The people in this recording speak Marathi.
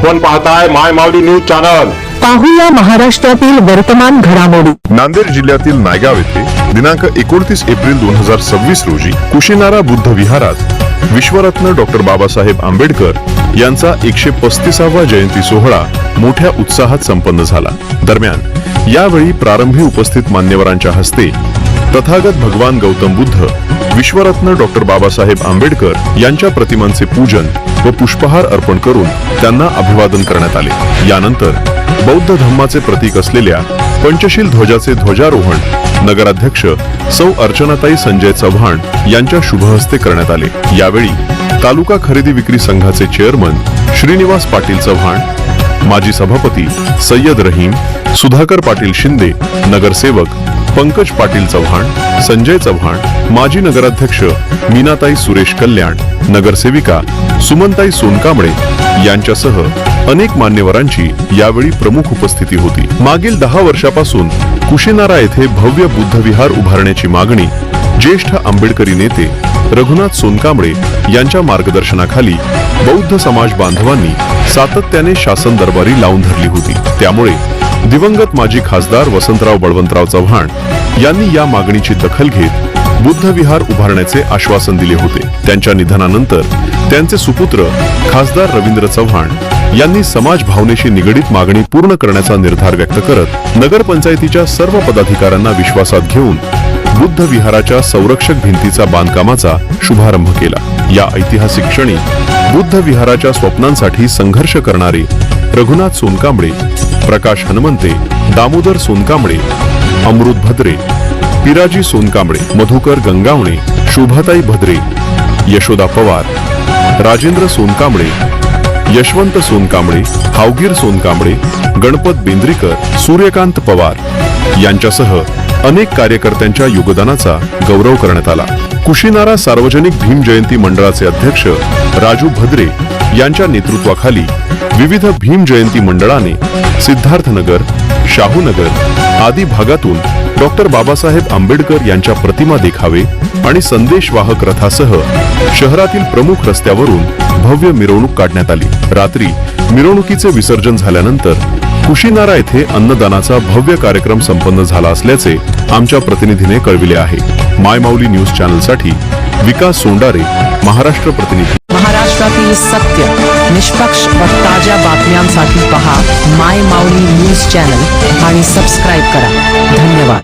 आपण पाहताय माय माऊली न्यूज चॅनल। पाहूया महाराष्ट्रातील वर्तमान घडामोडी। नांदेड जिल्ह्यातील नायगाव येथे दिनांक 29 एप्रिल 2026 रोजी कुशीनारा बुद्ध विहारात विश्वरत्न डॉक्टर बाबासाहेब आंबेडकर यांचा 135वा जयंती सोहळा मोठ्या उत्साहात संपन्न झाला। दरम्यान यावेळी प्रारंभी उपस्थित मान्यवरांच्या हस्ते तथागत भगवान गौतम बुद्ध विश्वरत्न डॉक्टर बाबासाहेब आंबेडकर यांच्या प्रतिमांचे पूजन व पुष्पहार अर्पण करून त्यांना अभिवादन करण्यात आले। यानंतर बौद्ध धम्माचे प्रतीक असलेल्या पंचशील ध्वजाचे ध्वजारोहण नगराध्यक्ष सौ अर्चनाताई संजय चव्हाण यांच्या शुभहस्ते करण्यात आले। यावेळी तालुका खरेदी विक्री संघाचे चेअरमन श्रीनिवास पाटील चव्हाण, माजी सभापती सय्यद रहीम, सुधाकर पाटील शिंदे, नगरसेवक पंकज पाटील चव्हाण, संजय चव्हाण, माजी नगराध्यक्ष मीनाताई सुरेश कल्याण, नगरसेविका सुमनताई सोनकांबळे यांच्यासह अनेक मान्यवरांची यावेळी प्रमुख उपस्थिती होती। मागील 10 वर्षापासून कुशीनारा येथे भव्य बुद्ध विहार उभारण्याची मागणी ज्येष्ठ आंबेडकरी नेते रघुनाथ सोनकांबळे यांच्या मार्गदर्शनाखाली बौद्ध समाज बांधवांनी सातत्याने शासन दरबारी लावून धरली होती। त्यामुळे दिवंगत माजी खासदार वसंतराव बळवंतराव चव्हाण यांनी या मागणीची दखल घेत बुद्ध विहार उभारण्याचे आश्वासन दिले होते। त्यांच्या निधनानंतर त्यांचे सुपुत्र खासदार रवींद्र चव्हाण यांनी समाज भावनेशी निगडीत मागणी पूर्ण करण्याचा निर्धार व्यक्त करत नगरपंचायतीच्या सर्व पदाधिकाऱ्यांना विश्वासात घेऊन बुद्ध विहाराच्या संरक्षक भिंतीचा बांधकामाचा शुभारंभ केला। या ऐतिहासिक क्षणी बुद्ध विहाराच्या स्वप्नांसाठी संघर्ष करणारे रघुनाथ सोनकांबळे, प्रकाश हनुमंते, दामोदर सोनकांबळे, अमृत भद्रे, पिराजी सोनकांबळे, मधुकर गंगावणे, शोभाताई भद्रे, यशोदा पवार, राजेंद्र सोनकांबळे, यशवंत सोनकांबळे, हावगीर सोनकांबळे, गणपत बेंद्रीकर, सूर्यकांत पवार यांच्यासह अनेक कार्यकर्त्यांच्या योगदानाचा गौरव करण्यात आला। कुशीनारा सार्वजनिक भीम जयंती मंडळाचे अध्यक्ष राजू भद्रे यांच्या नेतृत्वाखाली विविध भीम जयंती मंडळाने सिद्धार्थनगर, शाहूनगर आदी भागातून डॉक्टर बाबासाहेब आंबेडकर यांच्या प्रतिमा देखावे आणि संदेशवाहक रथासह शहरातील प्रमुख रस्त्यावरून भव्य मिरवणूक काढण्यात आली। रात्री मिरवणुकीचे विसर्जन झाल्यानंतर कुशीनारा येथे अन्नदानाचा भव्य कार्यक्रम संपन्न झाला असल्याचे आमच्या प्रतिनिधीने कळविले आहे। माय माऊली न्यूज चॅनलसाठी विकास सोंडारे, महाराष्ट्र प्रतिनिधी। महाराष्ट्रातील सत्य, निष्पक्ष व ताज्या बातम्यांसाठी पहा माय माऊली न्यूज चॅनल आणि सबस्क्राइब करा। धन्यवाद।